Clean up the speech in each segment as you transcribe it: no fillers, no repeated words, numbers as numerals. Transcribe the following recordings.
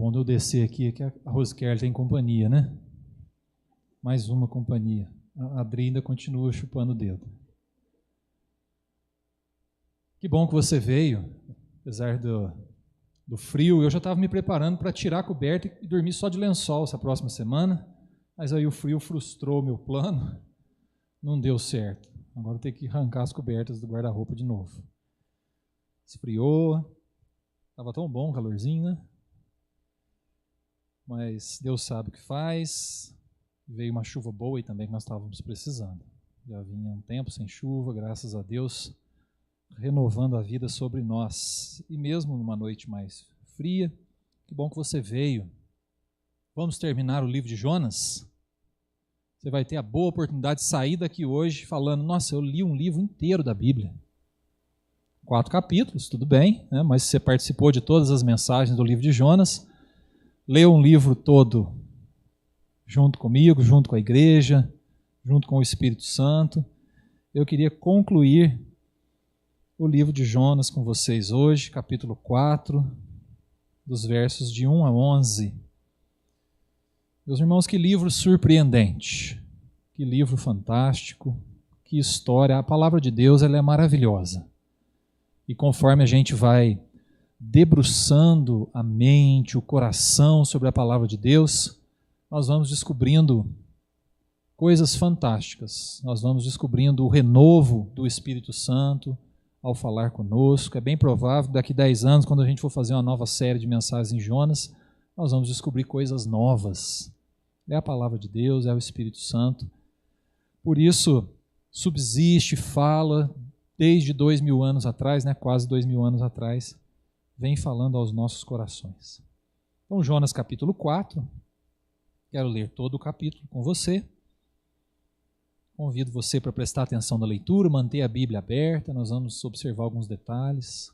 bom de eu descer aqui é que a Rosquer tem companhia, né? Mais uma companhia. A Adri ainda continua chupando o dedo. Que bom que você veio, apesar do frio. Eu já estava me preparando para tirar a coberta e dormir só de lençol essa próxima semana, mas aí o frio frustrou o meu plano, não deu certo. Agora eu tenho que arrancar as cobertas do guarda-roupa de novo. Esfriou, estava tão bom o calorzinho, né? Mas Deus sabe o que faz. Veio uma chuva boa e também que nós estávamos precisando. Já vinha um tempo sem chuva, graças a Deus, renovando a vida sobre nós. E mesmo numa noite mais fria, que bom que você veio. Vamos terminar o livro de Jonas? Você vai ter a boa oportunidade de sair daqui hoje falando, nossa, eu li um livro inteiro da Bíblia. 4 capítulos, tudo bem, né? Mas se você participou de todas as mensagens do livro de Jonas, leu um livro todo junto comigo, junto com a igreja, junto com o Espírito Santo. Eu queria concluir o livro de Jonas com vocês hoje, capítulo 4, dos versos de 1 a 11. Meus irmãos, que livro surpreendente, que livro fantástico, que história. A palavra de Deus, ela é maravilhosa. E conforme a gente vai debruçando a mente, o coração sobre a palavra de Deus, nós vamos descobrindo coisas fantásticas. Nós vamos descobrindo o renovo do Espírito Santo ao falar conosco. É bem provável que daqui a 10 anos, quando a gente for fazer uma nova série de mensagens em Jonas, nós vamos descobrir coisas novas. É a palavra de Deus, é o Espírito Santo. Por isso, subsiste, fala, desde 2000 anos atrás, né, quase 2000 anos atrás, vem falando aos nossos corações. Então, Jonas capítulo 4, quero ler todo o capítulo com você. Convido você para prestar atenção na leitura, manter a Bíblia aberta, nós vamos observar alguns detalhes.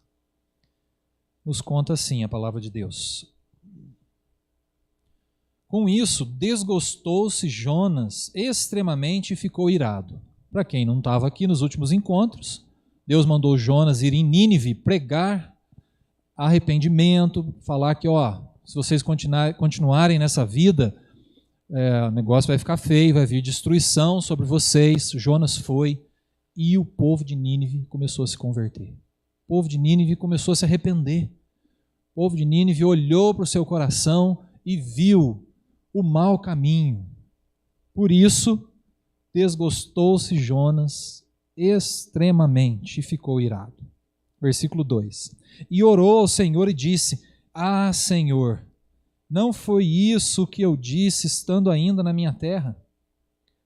Nos conta assim a palavra de Deus. Com isso, desgostou-se Jonas extremamente e ficou irado. Para quem não estava aqui nos últimos encontros, Deus mandou Jonas ir em Nínive pregar arrependimento, falar que, se vocês continuarem nessa vida, o negócio vai ficar feio, vai vir destruição sobre vocês. Jonas foi e o povo de Nínive começou a se converter. O povo de Nínive começou a se arrepender. O povo de Nínive olhou para o seu coração e viu o mau caminho. Por isso, desgostou-se Jonas extremamente e ficou irado. Versículo 2. E orou ao Senhor e disse, Senhor, não foi isso que eu disse estando ainda na minha terra?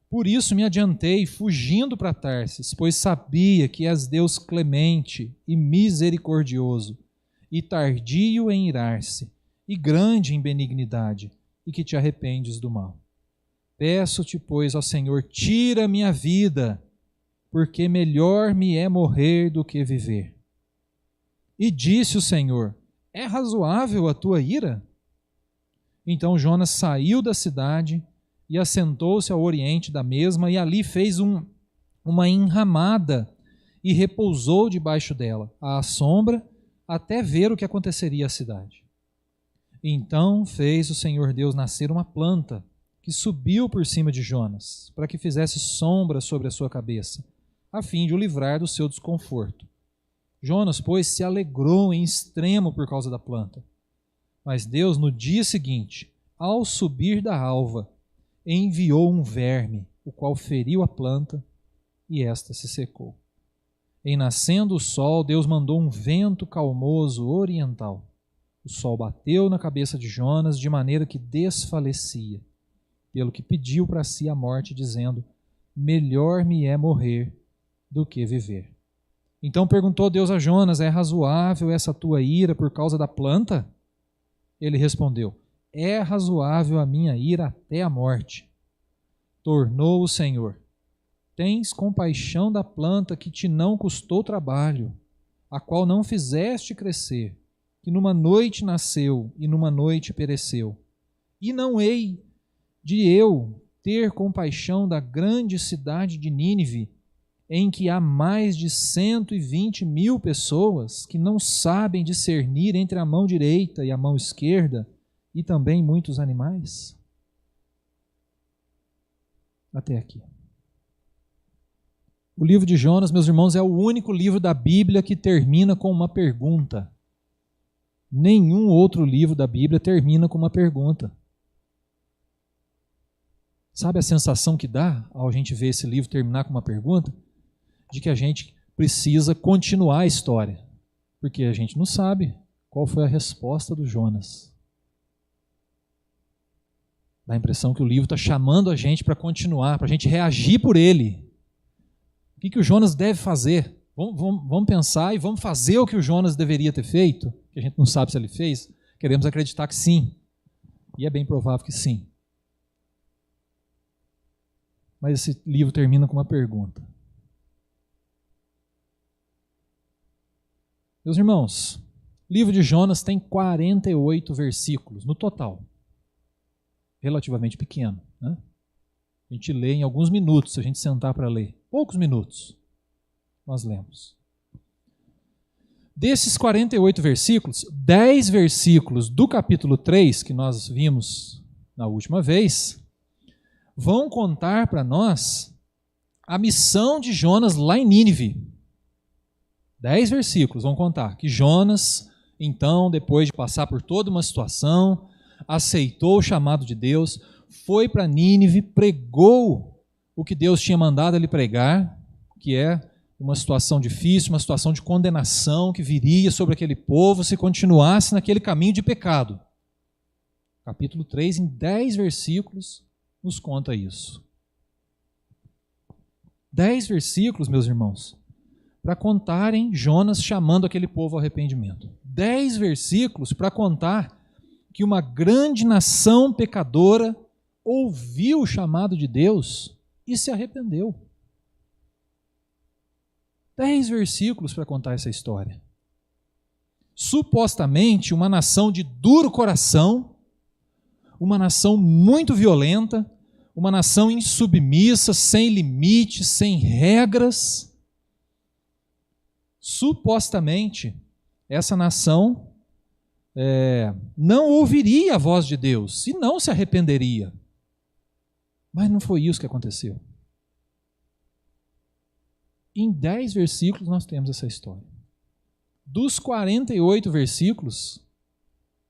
Por isso me adiantei, fugindo para Tarsis, pois sabia que és Deus clemente e misericordioso, e tardio em irar-se, e grande em benignidade, e que te arrependes do mal. Peço-te, pois, ao Senhor, tira minha vida, porque melhor me é morrer do que viver. E disse o Senhor, é razoável a tua ira? Então Jonas saiu da cidade e assentou-se ao oriente da mesma, e ali fez uma enramada e repousou debaixo dela, à sombra, até ver o que aconteceria à cidade. Então fez o Senhor Deus nascer uma planta, que subiu por cima de Jonas, para que fizesse sombra sobre a sua cabeça, a fim de o livrar do seu desconforto. Jonas, pois, se alegrou em extremo por causa da planta. Mas Deus, no dia seguinte, ao subir da alva, enviou um verme, o qual feriu a planta, e esta se secou. Em nascendo o sol, Deus mandou um vento calmoso oriental. O sol bateu na cabeça de Jonas, de maneira que desfalecia, pelo que pediu para si a morte, dizendo, melhor me é morrer do que viver. Então perguntou Deus a Jonas, é razoável essa tua ira por causa da planta? Ele respondeu, é razoável a minha ira até a morte. Tornou o Senhor, tens compaixão da planta que te não custou trabalho, a qual não fizeste crescer, que numa noite nasceu e numa noite pereceu. E não hei de eu ter compaixão da grande cidade de Nínive, em que há mais de 120.000 pessoas que não sabem discernir entre a mão direita e a mão esquerda, e também muitos animais? Até aqui. O livro de Jonas, meus irmãos, é o único livro da Bíblia que termina com uma pergunta. Nenhum outro livro da Bíblia termina com uma pergunta. Sabe a sensação que dá ao a gente ver esse livro terminar com uma pergunta? De que a gente precisa continuar a história. Porque a gente não sabe qual foi a resposta do Jonas. Dá a impressão que o livro está chamando a gente para continuar, para a gente reagir por ele. O que o Jonas deve fazer? Vamos pensar e vamos fazer o que o Jonas deveria ter feito, que a gente não sabe se ele fez. Queremos acreditar que sim. E é bem provável que sim. Mas esse livro termina com uma pergunta. Meus irmãos, o livro de Jonas tem 48 versículos no total. Relativamente pequeno, né? A gente lê em alguns minutos, se a gente sentar para ler. Poucos minutos nós lemos. Desses 48 versículos, 10 versículos do capítulo 3, que nós vimos na última vez, vão contar para nós a missão de Jonas lá em Nínive. 10 versículos vão contar que Jonas, então, depois de passar por toda uma situação, aceitou o chamado de Deus, foi para Nínive, pregou o que Deus tinha mandado ele pregar, que é uma situação difícil, uma situação de condenação que viria sobre aquele povo se continuasse naquele caminho de pecado. Capítulo 3, em 10 versículos, nos conta isso. 10 versículos, meus irmãos, para contarem Jonas chamando aquele povo ao arrependimento. 10 versículos para contar que uma grande nação pecadora ouviu o chamado de Deus e se arrependeu. 10 versículos para contar essa história. Supostamente uma nação de duro coração, uma nação muito violenta, uma nação insubmissa, sem limites, sem regras. Supostamente, essa nação não ouviria a voz de Deus e não se arrependeria. Mas não foi isso que aconteceu. Em 10 versículos nós temos essa história. Dos 48 versículos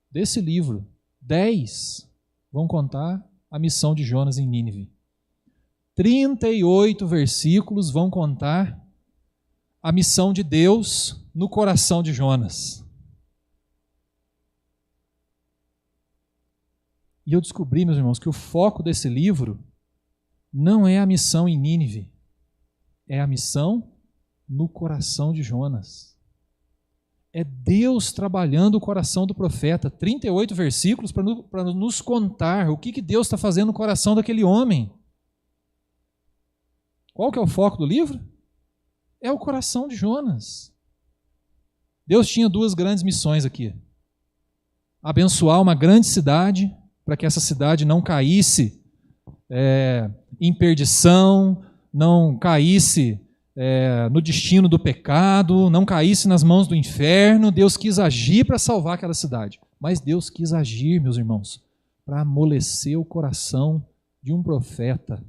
desse livro, 10 vão contar a missão de Jonas em Nínive. 38 versículos vão contar a missão de Deus no coração de Jonas. E eu descobri, meus irmãos, que o foco desse livro não é a missão em Nínive, é a missão no coração de Jonas. É Deus trabalhando o coração do profeta. 38 versículos para nos contar o que Deus está fazendo no coração daquele homem. Qual que é o foco do livro? É o coração de Jonas. Deus tinha duas grandes missões aqui. Abençoar uma grande cidade, para que essa cidade não caísse em perdição, não caísse no destino do pecado, não caísse nas mãos do inferno. Deus quis agir para salvar aquela cidade. Mas Deus quis agir, meus irmãos, para amolecer o coração de um profeta.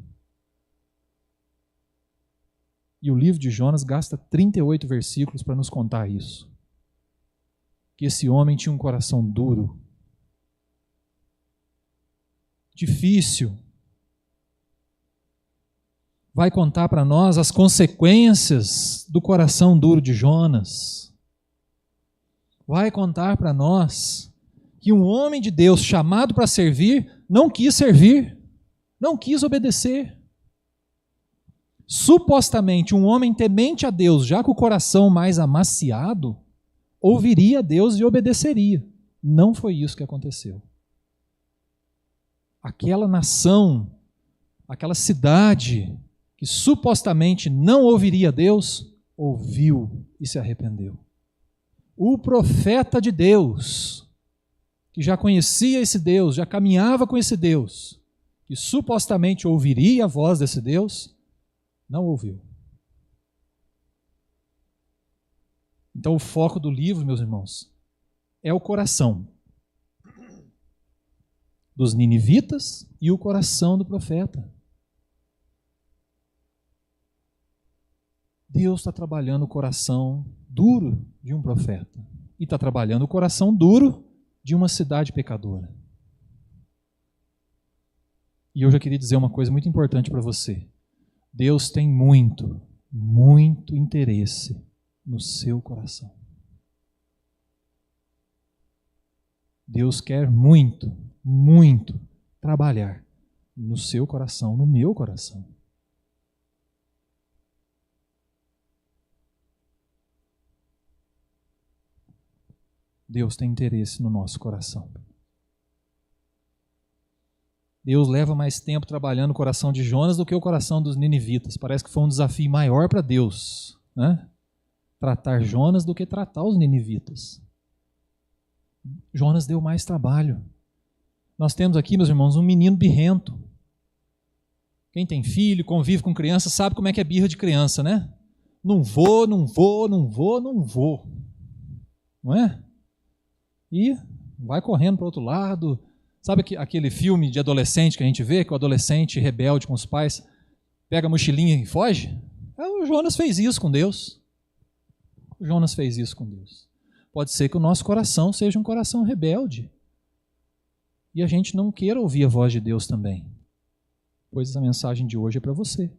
E o livro de Jonas gasta 38 versículos para nos contar isso. Que esse homem tinha um coração duro, difícil. Vai contar para nós as consequências do coração duro de Jonas. Vai contar para nós que um homem de Deus chamado para servir, não quis servir, não quis obedecer. Supostamente um homem temente a Deus, já com o coração mais amaciado, ouviria a Deus e obedeceria. Não foi isso que aconteceu. Aquela nação, aquela cidade que supostamente não ouviria a Deus, ouviu e se arrependeu. O profeta de Deus, que já conhecia esse Deus, já caminhava com esse Deus, que supostamente ouviria a voz desse Deus, não ouviu. Então o foco do livro, meus irmãos, é o coração. dos ninivitas e o coração do profeta. Deus está trabalhando o coração duro de um profeta e está trabalhando o coração duro de uma cidade pecadora. E eu já queria dizer uma coisa muito importante para você. Deus tem muito, muito interesse no seu coração. Deus quer muito, muito trabalhar no seu coração, no meu coração. Deus tem interesse no nosso coração. Deus leva mais tempo trabalhando o coração de Jonas do que o coração dos ninivitas. Parece que foi um desafio maior para Deus, né? Tratar Jonas do que tratar os ninivitas. Jonas deu mais trabalho. Nós temos aqui, meus irmãos, um menino birrento. Quem tem filho, convive com criança, sabe como é que é birra de criança, né? Não vou, não vou, não vou, não vou. Não é? E vai correndo para o outro lado. Sabe aquele filme de adolescente que a gente vê, que o adolescente rebelde com os pais pega a mochilinha e foge? O Jonas fez isso com Deus. O Jonas fez isso com Deus. Pode ser que o nosso coração seja um coração rebelde. E a gente não queira ouvir a voz de Deus também. Pois a mensagem de hoje é para você.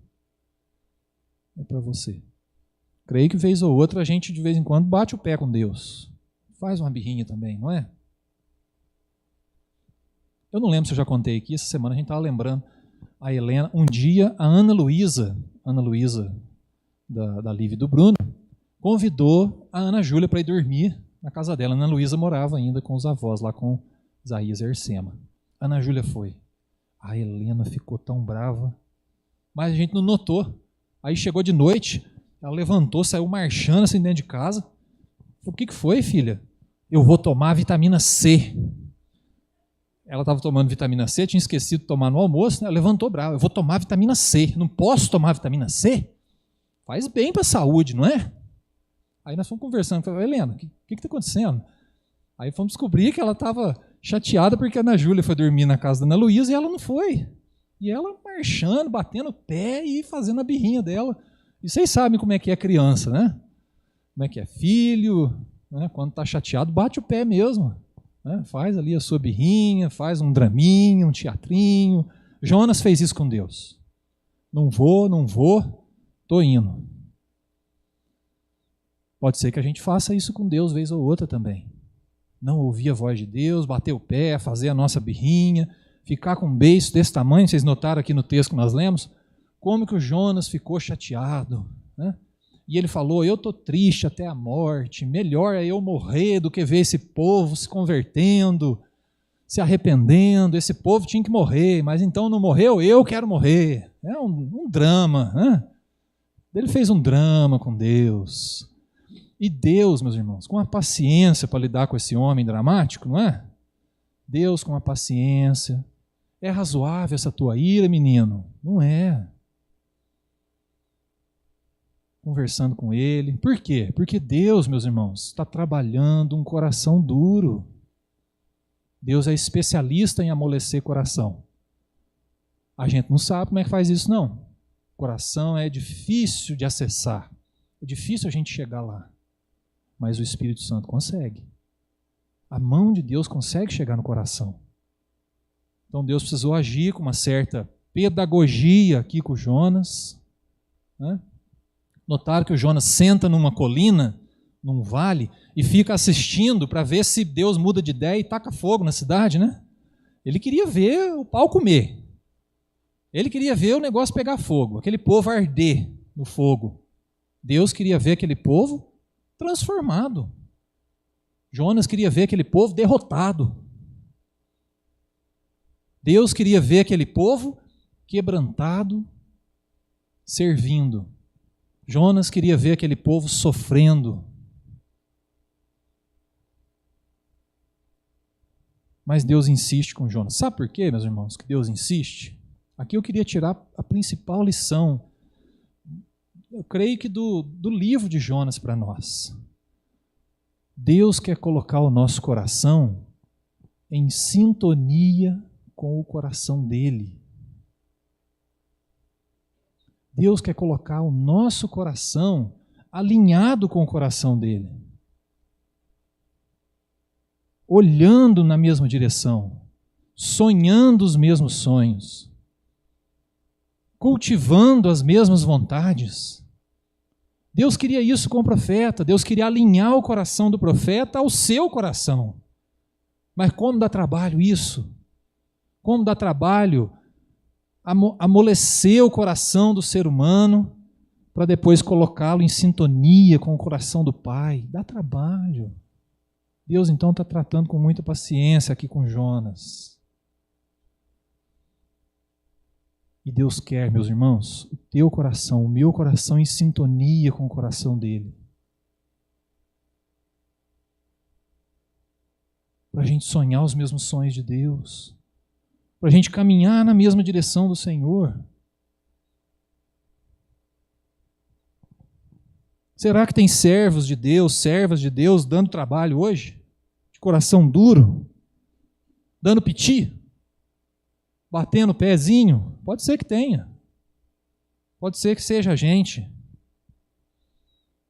É para você. Creio que vez ou outra a gente de vez em quando bate o pé com Deus. Faz uma birrinha também, não é? Eu não lembro se eu já contei aqui, essa semana a gente estava lembrando a Helena. Um dia a Ana Luísa da Lívia e do Bruno, convidou a Ana Júlia para ir dormir na casa dela. A Ana Luísa morava ainda com os avós, lá com Isaías e Ersema. A Ana Júlia foi. A Helena ficou tão brava, mas a gente não notou. Aí chegou de noite, ela levantou, saiu marchando assim dentro de casa. O que foi, filha? Eu vou tomar vitamina C. Ela estava tomando vitamina C, tinha esquecido de tomar no almoço, né? Ela levantou brava. Eu vou tomar vitamina C. Não posso tomar vitamina C? Faz bem para a saúde, não é? Aí nós fomos conversando. Falei, Helena, o que está acontecendo? Aí fomos descobrir que ela estava chateada porque a Ana Júlia foi dormir na casa da Ana Luísa e ela não foi. E ela marchando, batendo o pé e fazendo a birrinha dela. E vocês sabem como é que é criança, né? Como é que é filho, né? Quando está chateado, bate o pé mesmo. Né? Faz ali a sua birrinha, faz um draminha, um teatrinho. Jonas fez isso com Deus. Não vou, estou indo. Pode ser que a gente faça isso com Deus vez ou outra também. Não ouvir a voz de Deus, bater o pé, fazer a nossa birrinha, ficar com um beiço desse tamanho. Vocês notaram aqui no texto que nós lemos, como que o Jonas ficou chateado, né? E ele falou, eu estou triste até a morte, melhor é eu morrer do que ver esse povo se convertendo, se arrependendo, esse povo tinha que morrer, mas então não morreu, eu quero morrer. É um drama, né? Ele fez um drama com Deus. E Deus, meus irmãos, com a paciência para lidar com esse homem dramático, não é? Deus com a paciência. É razoável essa tua ira, menino? Não é. Conversando com ele. Por quê? Porque Deus, meus irmãos, está trabalhando um coração duro. Deus é especialista em amolecer coração. A gente não sabe como é que faz isso, não. Coração é difícil de acessar. É difícil a gente chegar lá. Mas o Espírito Santo consegue. A mão de Deus consegue chegar no coração. Então Deus precisou agir com uma certa pedagogia aqui com Jonas, né? Notaram que o Jonas senta numa colina, num vale, e fica assistindo para ver se Deus muda de ideia e taca fogo na cidade, né? Ele queria ver o pau comer. Ele queria ver o negócio pegar fogo, aquele povo arder no fogo. Deus queria ver aquele povo transformado. Jonas queria ver aquele povo derrotado. Deus queria ver aquele povo quebrantado, servindo. Jonas queria ver aquele povo sofrendo. Mas Deus insiste com Jonas. Sabe por quê, meus irmãos, que Deus insiste? Aqui eu queria tirar a principal lição, eu creio que do livro de Jonas para nós. Deus quer colocar o nosso coração em sintonia com o coração dele. Deus quer colocar o nosso coração alinhado com o coração dele, olhando na mesma direção, sonhando os mesmos sonhos, cultivando as mesmas vontades. Deus queria isso com o profeta, Deus queria alinhar o coração do profeta ao seu coração. Mas como dá trabalho isso? Como dá trabalho amolecer o coração do ser humano para depois colocá-lo em sintonia com o coração do Pai? Dá trabalho. Deus então está tratando com muita paciência aqui com Jonas. E Deus quer, meus irmãos, o teu coração, o meu coração em sintonia com o coração dele. Para a gente sonhar os mesmos sonhos de Deus. Para a gente caminhar na mesma direção do Senhor. Será que tem servos de Deus, servas de Deus dando trabalho hoje? De coração duro? Dando piti? Batendo o pezinho? Pode ser que tenha. Pode ser que seja a gente.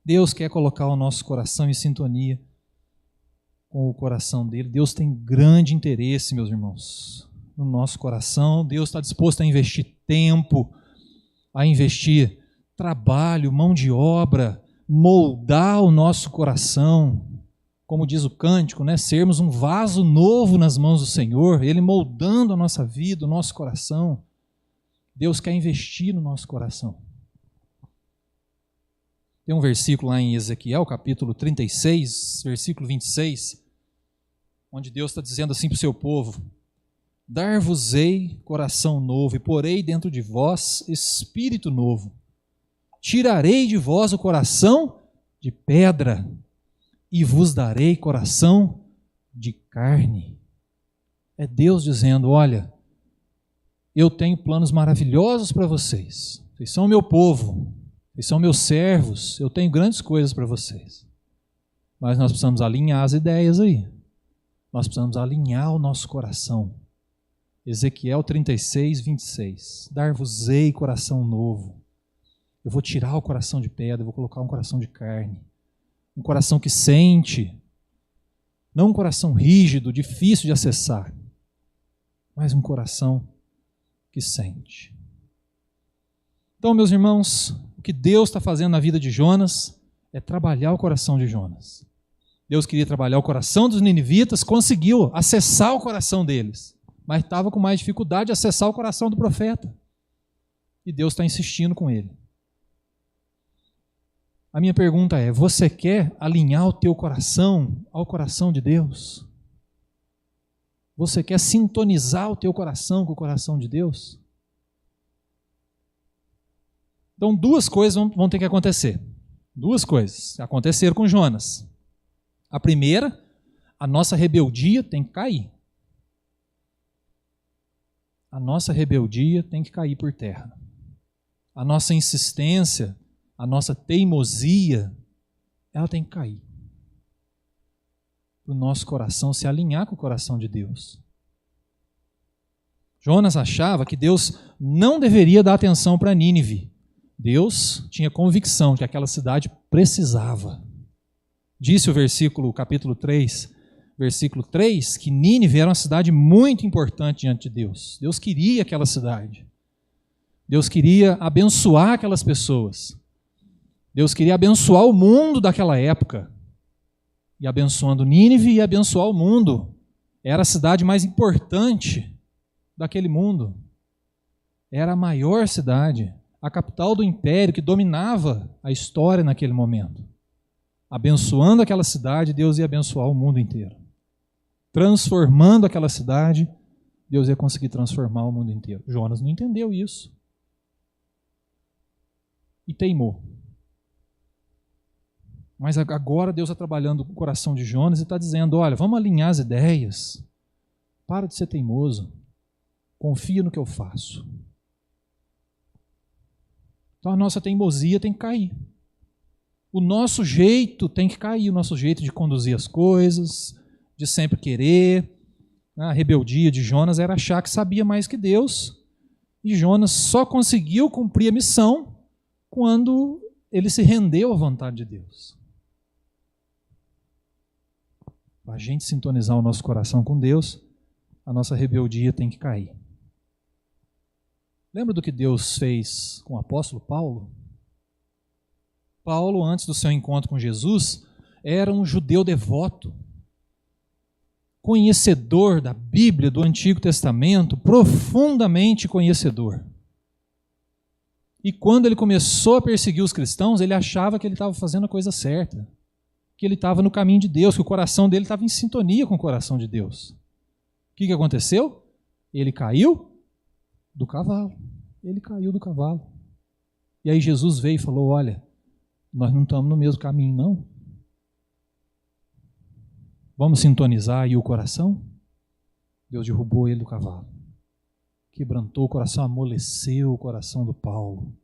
Deus quer colocar o nosso coração em sintonia com o coração dele. Deus tem grande interesse, meus irmãos, no nosso coração. Deus está disposto a investir tempo, a investir trabalho, mão de obra, moldar o nosso coração, como diz o cântico, né? Sermos um vaso novo nas mãos do Senhor, Ele moldando a nossa vida, o nosso coração. Deus quer investir no nosso coração. Tem um versículo lá em Ezequiel, capítulo 36, versículo 26, onde Deus está dizendo assim para o seu povo: dar-vos-ei coração novo, e porei dentro de vós espírito novo. Tirarei de vós o coração de pedra, e vos darei coração de carne. É Deus dizendo: olha, eu tenho planos maravilhosos para vocês. Vocês são meu povo, vocês são meus servos, eu tenho grandes coisas para vocês. Mas nós precisamos alinhar as ideias aí. Nós precisamos alinhar o nosso coração. Ezequiel 36, 26. Dar-vos-ei coração novo. Eu vou tirar o coração de pedra, eu vou colocar um coração de carne. Um coração que sente. Não um coração rígido, difícil de acessar. Mas um coração que sente. Então, meus irmãos, o que Deus está fazendo na vida de Jonas é trabalhar o coração de Jonas. Deus queria trabalhar o coração dos ninivitas, conseguiu acessar o coração deles, mas estava com mais dificuldade de acessar o coração do profeta. E Deus está insistindo com ele. A minha pergunta é: você quer alinhar o teu coração ao coração de Deus? Você quer sintonizar o teu coração com o coração de Deus? Então, duas coisas vão ter que acontecer. Duas coisas aconteceram com Jonas. A primeira, a nossa rebeldia tem que cair. A nossa rebeldia tem que cair por terra. A nossa insistência, a nossa teimosia, ela tem que cair. Para o nosso coração se alinhar com o coração de Deus. Jonas achava que Deus não deveria dar atenção para Nínive. Deus tinha convicção que aquela cidade precisava. Disse o versículo, capítulo 3, versículo 3, que Nínive era uma cidade muito importante diante de Deus. Deus queria aquela cidade. Deus queria abençoar aquelas pessoas. Deus queria abençoar o mundo daquela época. E abençoando Nínive, ia abençoar o mundo. Era a cidade mais importante daquele mundo. Era a maior cidade, a capital do império que dominava a história naquele momento. Abençoando aquela cidade, Deus ia abençoar o mundo inteiro. Transformando aquela cidade, Deus ia conseguir transformar o mundo inteiro. Jonas não entendeu isso. E teimou. Mas agora Deus está trabalhando com o coração de Jonas e está dizendo: olha, vamos alinhar as ideias. Para de ser teimoso. Confia no que eu faço. Então a nossa teimosia tem que cair. O nosso jeito tem que cair, o nosso jeito de conduzir as coisas, de sempre querer, A rebeldia de Jonas era achar que sabia mais que Deus, e Jonas só conseguiu cumprir a missão quando ele se rendeu à vontade de Deus. Para a gente sintonizar o nosso coração com Deus, a nossa rebeldia tem que cair. Lembra do que Deus fez com o apóstolo Paulo? Paulo, antes do seu encontro com Jesus, era um judeu devoto, conhecedor da Bíblia, do Antigo Testamento, profundamente conhecedor. E quando ele começou a perseguir os cristãos, ele achava que ele estava fazendo a coisa certa, que ele estava no caminho de Deus, que o coração dele estava em sintonia com o coração de Deus. O que aconteceu? Ele caiu do cavalo. Ele caiu do cavalo. E aí Jesus veio e falou, olha, nós não estamos no mesmo caminho, não. Vamos sintonizar aí o coração? Deus derrubou ele do cavalo. Quebrantou o coração, amoleceu o coração do Paulo.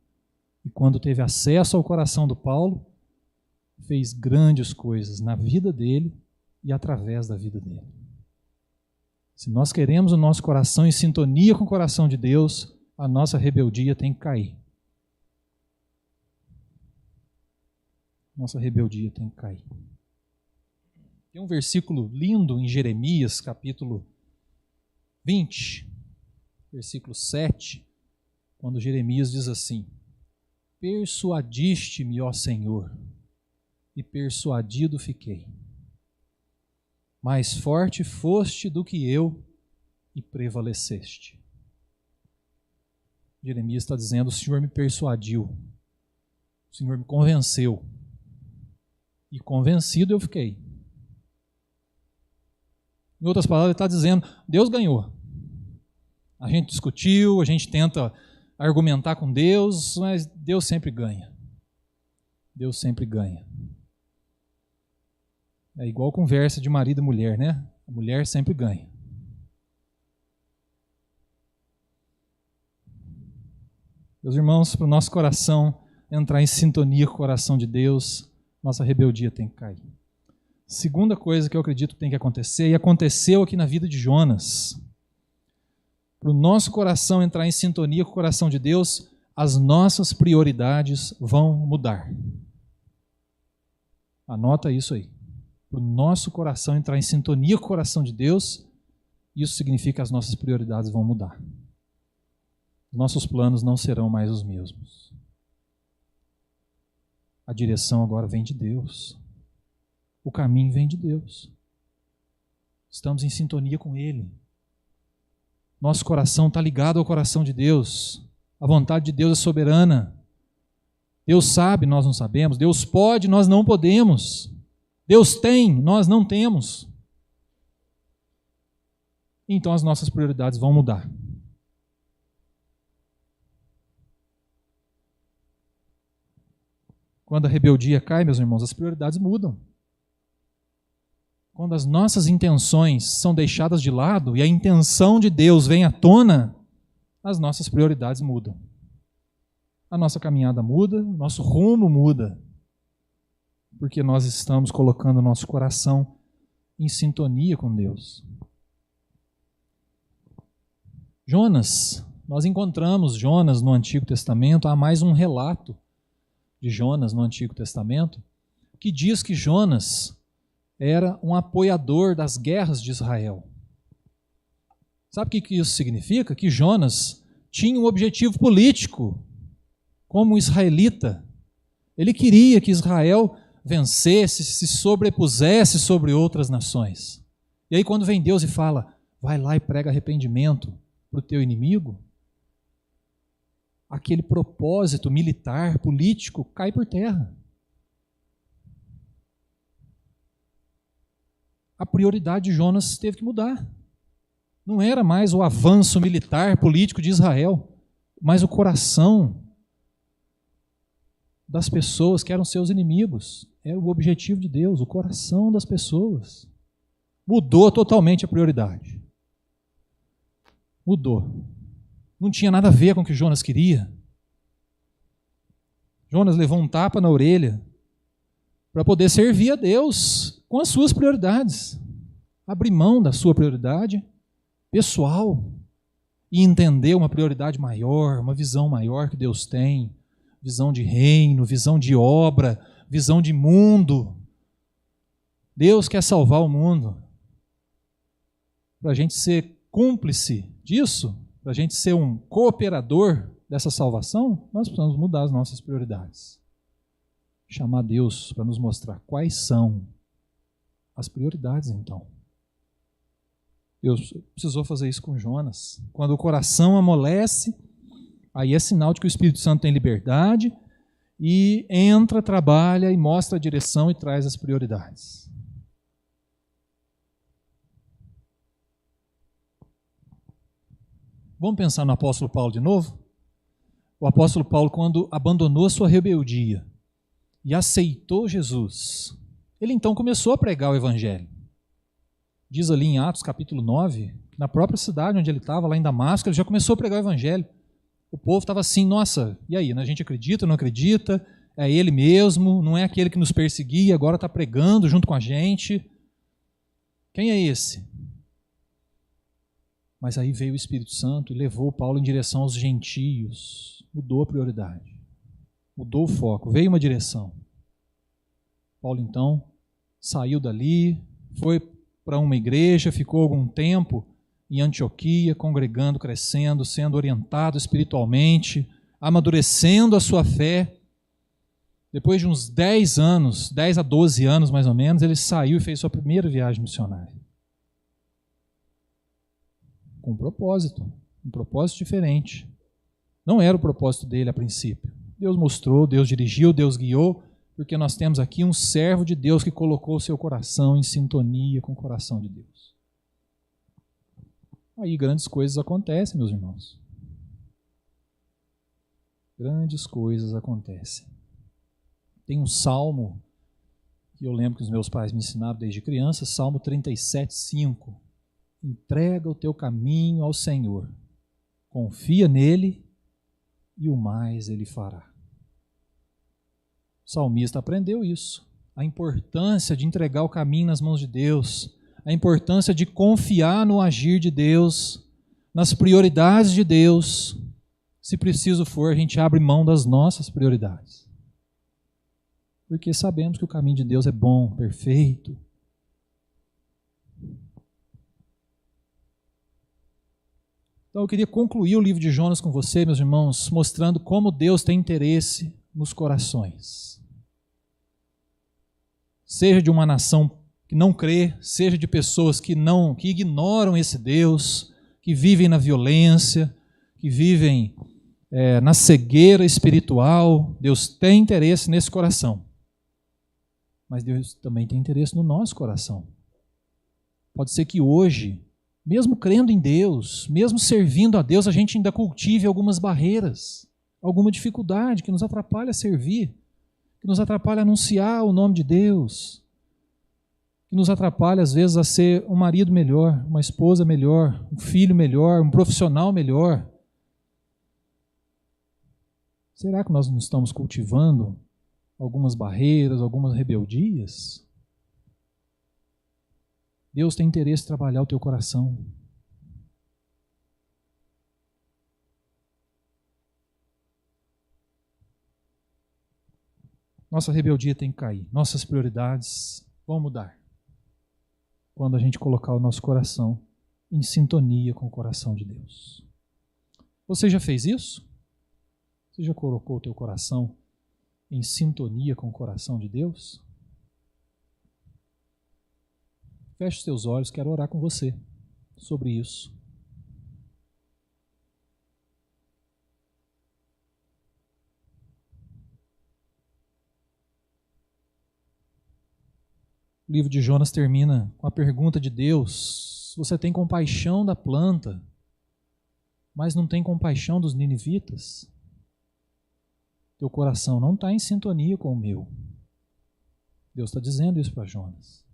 E quando teve acesso ao coração do Paulo, fez grandes coisas na vida dele e através da vida dele. Se nós queremos o nosso coração em sintonia com o coração de Deus, a nossa rebeldia tem que cair. Nossa rebeldia tem que cair. Tem um versículo lindo em Jeremias, capítulo 20, versículo 7, quando Jeremias diz assim: persuadiste-me, ó Senhor, e persuadido fiquei. Mais forte foste do que eu e prevaleceste. Jeremias está dizendo, o Senhor me persuadiu, o Senhor me convenceu, e convencido eu fiquei. Em outras palavras, ele está dizendo, Deus ganhou. A gente discutiu, a gente tenta argumentar com Deus, mas Deus sempre ganha. Deus sempre ganha. É igual conversa de marido e mulher, né? A mulher sempre ganha. Meus irmãos, para o nosso coração entrar em sintonia com o coração de Deus, nossa rebeldia tem que cair. Segunda coisa que eu acredito que tem que acontecer, e aconteceu aqui na vida de Jonas. Para o nosso coração entrar em sintonia com o coração de Deus, as nossas prioridades vão mudar. Anota isso aí. Para o nosso coração entrar em sintonia com o coração de Deus, isso significa que as nossas prioridades vão mudar. Nossos planos não serão mais os mesmos. A direção agora vem de Deus. O caminho vem de Deus. Estamos em sintonia com Ele. Nosso coração está ligado ao coração de Deus. A vontade de Deus é soberana. Deus sabe, nós não sabemos. Deus pode, nós não podemos. Deus tem, nós não temos. Então as nossas prioridades vão mudar. Quando a rebeldia cai, meus irmãos, as prioridades mudam. Quando as nossas intenções são deixadas de lado e a intenção de Deus vem à tona, as nossas prioridades mudam. A nossa caminhada muda, o nosso rumo muda, porque nós estamos colocando o nosso coração em sintonia com Deus. Jonas, nós encontramos Jonas no Antigo Testamento, há mais um relato de Jonas no Antigo Testamento, que diz que Jonas era um apoiador das guerras de Israel. Sabe o que isso significa? Que Jonas tinha um objetivo político como israelita. Ele queria que Israel vencesse, se sobrepusesse sobre outras nações. E aí quando vem Deus e fala, vai lá e prega arrependimento para o teu inimigo, aquele propósito militar, político, cai por terra. A prioridade de Jonas teve que mudar. Não era mais o avanço militar, político de Israel, mas o coração das pessoas que eram seus inimigos. Era o objetivo de Deus, o coração das pessoas. Mudou totalmente a prioridade. Mudou. Não tinha nada a ver com o que Jonas queria. Jonas levou um tapa na orelha para poder servir a Deus com as suas prioridades. Abrir mão da sua prioridade pessoal e entender uma prioridade maior, uma visão maior que Deus tem, visão de reino, visão de obra, visão de mundo. Deus quer salvar o mundo. Para a gente ser cúmplice disso, para a gente ser um cooperador dessa salvação, nós precisamos mudar as nossas prioridades. Chamar Deus para nos mostrar quais são as prioridades, então. Deus precisou fazer isso com Jonas. Quando o coração amolece, aí é sinal de que o Espírito Santo tem liberdade e entra, trabalha e mostra a direção e traz as prioridades. Vamos pensar no apóstolo Paulo de novo? O apóstolo Paulo, quando abandonou a sua rebeldia e aceitou Jesus, ele então começou a pregar o evangelho. Diz ali em Atos capítulo 9, que na própria cidade onde ele estava, lá em Damasco, ele já começou a pregar o evangelho. O povo estava assim, nossa, e aí, a gente acredita, não acredita? É ele mesmo, não é aquele que nos perseguia, agora está pregando junto com a gente. Quem é esse? Mas aí veio o Espírito Santo e levou Paulo em direção aos gentios. Mudou a prioridade. Mudou o foco. Veio uma direção. Paulo, então, saiu dali, foi para uma igreja, ficou algum tempo em Antioquia, congregando, crescendo, sendo orientado espiritualmente, amadurecendo a sua fé. Depois de uns 10 anos, 10 a 12 anos mais ou menos, ele saiu e fez sua primeira viagem missionária. Com um propósito diferente. Não era o propósito dele a princípio. Deus mostrou, Deus dirigiu, Deus guiou, porque nós temos aqui um servo de Deus que colocou o seu coração em sintonia com o coração de Deus. Aí grandes coisas acontecem, meus irmãos. Grandes coisas acontecem. Tem um salmo que eu lembro que os meus pais me ensinaram desde criança, Salmo 37:5. Entrega o teu caminho ao Senhor, confia nele e o mais ele fará. O salmista aprendeu isso, a importância de entregar o caminho nas mãos de Deus, a importância de confiar no agir de Deus, nas prioridades de Deus. Se preciso for, a gente abre mão das nossas prioridades, porque sabemos que o caminho de Deus é bom, perfeito. Então eu queria concluir o livro de Jonas com você, meus irmãos, mostrando como Deus tem interesse nos corações. Seja de uma nação que não crê, seja de pessoas que ignoram esse Deus, que vivem na violência, que vivem na cegueira espiritual, Deus tem interesse nesse coração. Mas Deus também tem interesse no nosso coração. Pode ser que hoje, mesmo crendo em Deus, mesmo servindo a Deus, a gente ainda cultive algumas barreiras, alguma dificuldade que nos atrapalha a servir, que nos atrapalha a anunciar o nome de Deus, que nos atrapalha às vezes a ser um marido melhor, uma esposa melhor, um filho melhor, um profissional melhor. Será que nós não estamos cultivando algumas barreiras, algumas rebeldias? Deus tem interesse em trabalhar o teu coração. Nossa rebeldia tem que cair. Nossas prioridades vão mudar quando a gente colocar o nosso coração em sintonia com o coração de Deus. Você já fez isso? Você já colocou o teu coração em sintonia com o coração de Deus? Feche os teus olhos, quero orar com você sobre isso. O livro de Jonas termina com a pergunta de Deus: você tem compaixão da planta, mas não tem compaixão dos ninivitas? Teu coração não está em sintonia com o meu. Deus está dizendo isso para Jonas.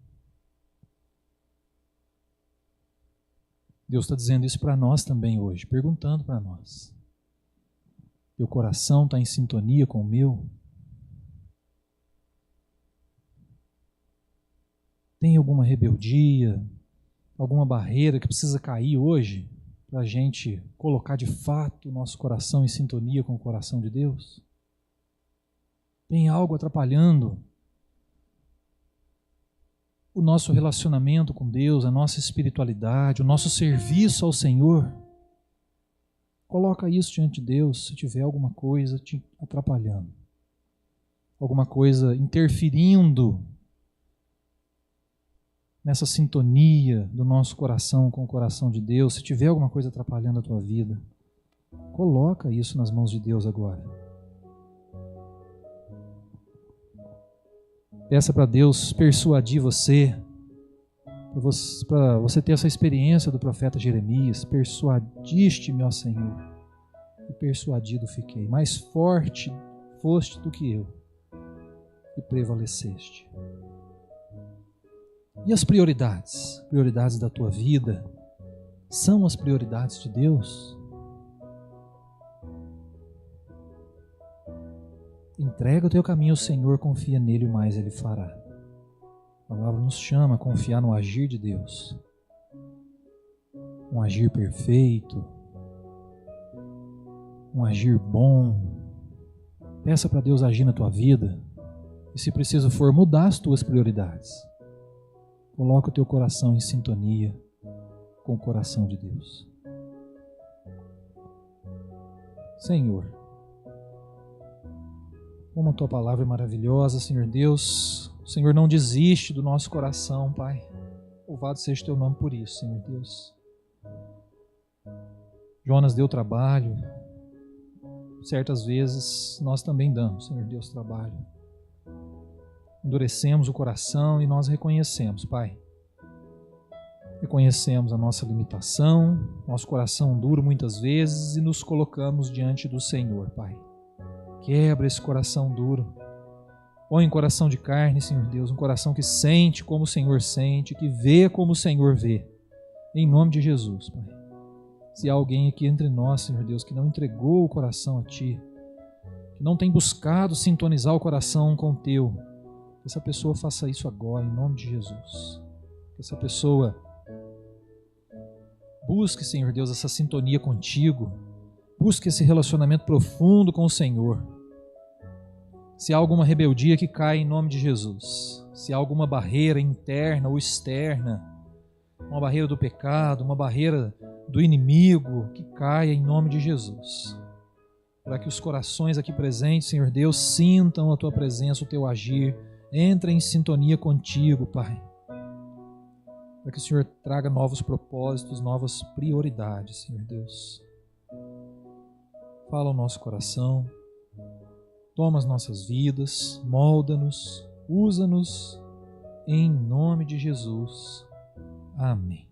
Deus está dizendo isso para nós também hoje, perguntando para nós. Teu coração está em sintonia com o meu? Tem alguma rebeldia? alguma barreira que precisa cair hoje para a gente colocar de fato o nosso coração em sintonia com o coração de Deus? Tem algo atrapalhando o nosso relacionamento com Deus, a nossa espiritualidade, o nosso serviço ao Senhor? Coloca isso diante de Deus se tiver alguma coisa te atrapalhando, alguma coisa interferindo nessa sintonia do nosso coração com o coração de Deus. Se tiver alguma coisa atrapalhando a tua vida, coloca isso nas mãos de Deus agora. Peça para Deus persuadir você, para você ter essa experiência do profeta Jeremias. Persuadiste-me, ó Senhor, e persuadido fiquei. Mais forte foste do que eu, e prevaleceste. E as prioridades? Prioridades da tua vida são as prioridades de Deus? Entrega o teu caminho ao Senhor, confia nele, o mais ele fará. A palavra nos chama a confiar no agir de Deus. Um agir perfeito, um agir bom. Peça para Deus agir na tua vida e, se preciso for, mudar as tuas prioridades. Coloca o teu coração em sintonia com o coração de Deus. Senhor, como a tua palavra é maravilhosa, Senhor Deus, o Senhor não desiste do nosso coração, Pai. Louvado seja o teu nome por isso, Senhor Deus. Jonas deu trabalho, certas vezes nós também damos, Senhor Deus, trabalho. Endurecemos o coração e nós reconhecemos, Pai. Reconhecemos a nossa limitação, nosso coração duro muitas vezes e nos colocamos diante do Senhor, Pai. Quebra esse coração duro. Põe um coração de carne, Senhor Deus, um coração que sente como o Senhor sente, que vê como o Senhor vê. Em nome de Jesus, Pai. Se há alguém aqui entre nós, Senhor Deus, que não entregou o coração a Ti, que não tem buscado sintonizar o coração com o Teu, que essa pessoa faça isso agora, em nome de Jesus. Que essa pessoa busque, Senhor Deus, essa sintonia contigo. Busque esse relacionamento profundo com o Senhor. Se há alguma rebeldia, que caia em nome de Jesus. Se há alguma barreira interna ou externa, uma barreira do pecado, uma barreira do inimigo, que caia em nome de Jesus. Para que os corações aqui presentes, Senhor Deus, sintam a Tua presença, o Teu agir, entrem em sintonia contigo, Pai. Para que o Senhor traga novos propósitos, novas prioridades, Senhor Deus. Fala ao nosso coração, toma as nossas vidas, molda-nos, usa-nos, em nome de Jesus. Amém.